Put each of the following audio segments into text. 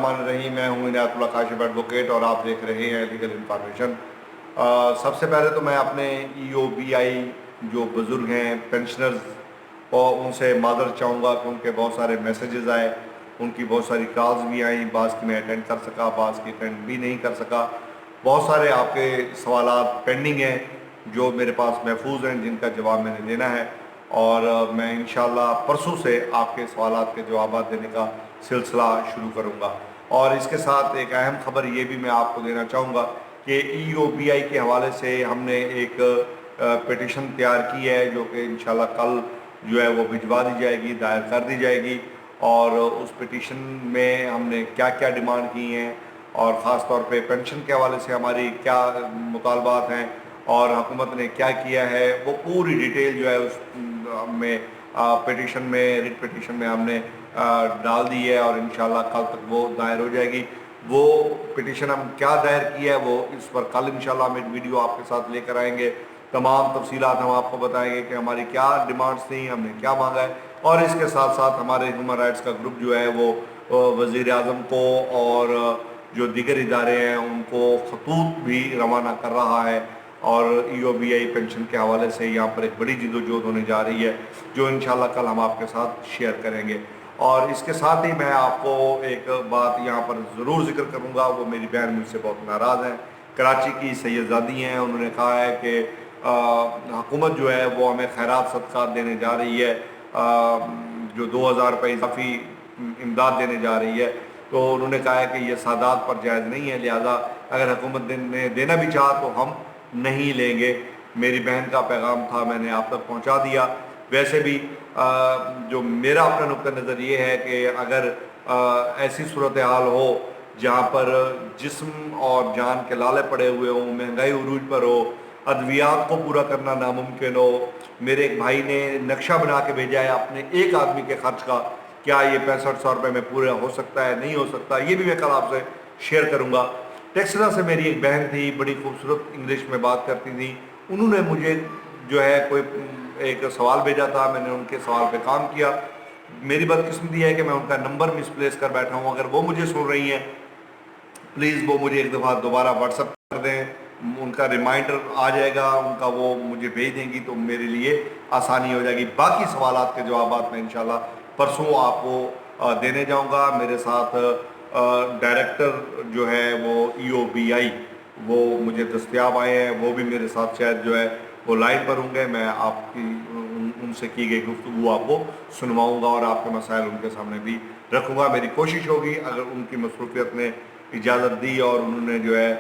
बिस्मिल्लाहिर्रहमानिर्रहीम। मैं हूँ इनायतुल्लाह काशिफ एडवोकेट और आप देख रहे हैं लीगल इन्फॉर्मेशन। सबसे पहले तो मैं अपने EOBI जो बुज़ुर्ग हैं पेंशनर्स और उनसे माज़रत चाहूँगा कि उनके बहुत सारे मैसेजेस आए, उनकी बहुत सारी कॉल्स भी आई, बाज़ की मैं अटेंड कर सका, बाज़ की अटेंड भी नहीं कर सका। बहुत सारे आपके सवालात पेंडिंग हैं जो मेरे पास महफूज हैं, जिनका जवाब मैंने देना है और मैं इंशाअल्लाह परसों से आपके सवालात के जवाब देने का सिलसिला शुरू करूँगा। और इसके साथ एक अहम ख़बर ये भी मैं आपको देना चाहूँगा कि EOBI के हवाले से हमने एक पिटिशन तैयार की है जो कि इंशाअल्लाह कल जो है वो भिजवा दी जाएगी, दायर कर दी जाएगी। और उस पिटिशन में हमने क्या क्या डिमांड की हैं और ख़ास तौर पे पेंशन के हवाले से हमारी क्या मुतालबात हैं और हुकूमत ने क्या किया है, वो पूरी डिटेल जो है उस में पिटिशन में रिट पिटिशन में हमने डाल दी है और इंशाअल्लाह कल तक वो दायर हो जाएगी। वो पिटिशन हम क्या दायर किया है वो इस पर कल इंशाअल्लाह हम एक वीडियो आपके साथ लेकर आएंगे। तमाम तफसीलात हम आपको बताएंगे कि हमारी क्या डिमांड्स थी, हमने क्या मांगा है। और इसके साथ साथ हमारे ह्यूमन राइट्स का ग्रुप जो है वो वज़ीर आज़म को और जो दीगर इदारे हैं उनको खतूत भी रवाना कर रहा है। और EOBI पेंशन के हवाले से यहाँ पर एक बड़ी जिद्दोजहद होने जा रही है जो इंशाअल्लाह कल हम आपके साथ शेयर करेंगे। और इसके साथ ही मैं आपको एक बात यहाँ पर ज़रूर जिक्र करूँगा, वो मेरी बहन मुझसे बहुत नाराज़ हैं, कराची की सैयदादी हैं। उन्होंने कहा है कि हुकूमत जो है वो हमें खैरात सदक़ात देने जा रही है, जो 2000 रुपये इजाफी इमदाद देने जा रही है। तो उन्होंने कहा है कि ये सादात पर जायज़ नहीं है, लिहाजा अगर हुकूमत ने देना भी चाहा तो हम नहीं लेंगे। मेरी बहन का पैगाम था, मैंने आप तक पहुंचा दिया। वैसे भी जो मेरा अपना नुक्ता नज़र ये है कि अगर ऐसी सूरत हाल हो जहाँ पर जिस्म और जान के लाले पड़े हुए हों, महंगाई उरूज पर हो, अद्वियात को पूरा करना नामुमकिन हो। मेरे एक भाई ने नक्शा बना के भेजा है अपने एक आदमी के खर्च का, क्या ये 6500 रुपये में पूरा हो सकता है, नहीं हो सकता, ये भी मैं कल आपसे शेयर करूँगा। टेक्सास से मेरी एक बहन थी, बड़ी खूबसूरत इंग्लिश में बात करती थी। उन्होंने मुझे जो है कोई एक सवाल भेजा था, मैंने उनके सवाल पे काम किया। मेरी बदकिस्मती है कि मैं उनका नंबर मिसप्लेस कर बैठा हूँ। अगर वो मुझे सुन रही हैं प्लीज़ वो मुझे एक दफ़ा दोबारा व्हाट्सअप कर दें, उनका रिमाइंडर आ जाएगा उनका, वो मुझे भेज देंगी तो मेरे लिए आसानी हो जाएगी। बाकी सवालात के जवाब मैं इंशाल्लाह परसों आपको देने जाऊँगा। मेरे साथ डायरेक्टर जो है वो EOBI वो मुझे दस्तयाब आए हैं, वो भी मेरे साथ शायद जो है वो लाइन पर होंगे। मैं आपकी उनसे की गई गुफ्तगू आपको सुनवाऊँगा और आपके मसाइल उनके सामने भी रखूँगा। मेरी कोशिश होगी, अगर उनकी मसरूफियत ने इजाज़त दी और उन्होंने जो है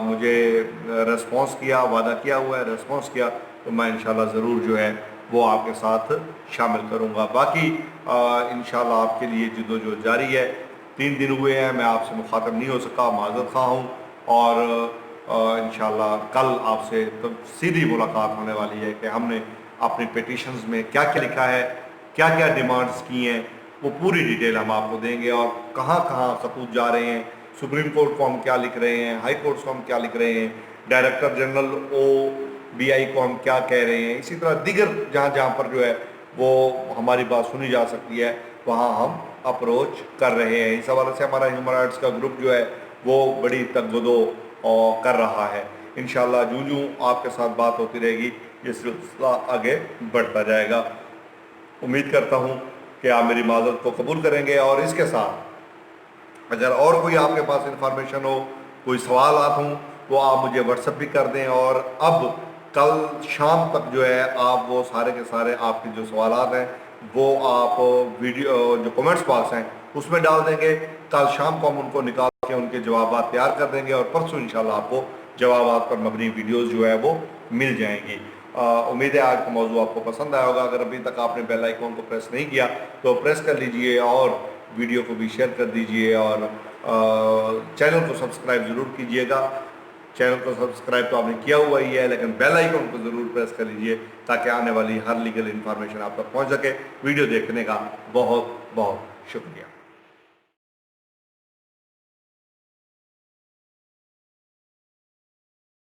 मुझे रेस्पॉन्स किया, वादा किया हुआ है रेस्पॉन्स किया, तो मैं इंशाल्लाह ज़रूर जो है वो आपके साथ शामिल करूँगा। बाकी इंशाल्लाह आपके लिए जिद्दोजहद जारी है। 3 दिन हुए हैं मैं आपसे मुखातब नहीं हो सका, माज़रत ख़्वाह हूँ। और इंशाल्लाह कल आपसे तो सीधी मुलाकात होने वाली है कि हमने अपनी पिटिशंस में क्या क्या लिखा है, क्या क्या डिमांड्स की हैं, वो पूरी डिटेल हम आपको देंगे। और कहाँ कहाँ खतूत जा रहे हैं, सुप्रीम कोर्ट को हम क्या लिख रहे हैं, हाई कोर्ट को हम क्या लिख रहे हैं, डायरेक्टर जनरल OBI को हम क्या कह रहे हैं, इसी तरह दीगर जहाँ जहाँ पर जो है वो हमारी बात सुनी जा सकती है वहाँ हम अप्रोच कर रहे हैं। इस हवाले से हमारा ह्यूमन राइट्स का ग्रुप जो है वो बड़ी तगदो कर रहा है। इंशाल्लाह जूं जूं आपके साथ बात होती रहेगी ये सिलसिला आगे बढ़ता जाएगा। उम्मीद करता हूँ कि आप मेरी माज़रत को कबूल करेंगे। और इसके साथ अगर और कोई आपके पास इंफॉर्मेशन हो, कोई सवालात हों, तो आप मुझे व्हाट्सएप भी कर दें। और अब कल शाम तक जो है आप वो सारे के सारे आपके जो सवालात हैं वो आप वीडियो जो कमेंट्स बॉक्स हैं उसमें डाल देंगे। कल शाम को हम उनको निकाल के उनके जवाब तैयार कर देंगे और परसों इंशाल्लाह आपको जवाब पर मबनी वीडियोज़ जो है वो मिल जाएंगी। उम्मीद है आज का मौजू आपको पसंद आया होगा। अगर अभी तक आपने बेल आइकॉन को प्रेस नहीं किया तो प्रेस कर लीजिए और वीडियो को भी शेयर कर दीजिए और चैनल को सब्सक्राइब ज़रूर कीजिएगा। चैनल को सब्सक्राइब तो आपने किया हुआ ही है, लेकिन बेल आइकन को ज़रूर प्रेस कर लीजिए ताकि आने वाली हर लीगल इन्फॉर्मेशन आप तक पहुँच सके। वीडियो देखने का बहुत बहुत शुक्रिया।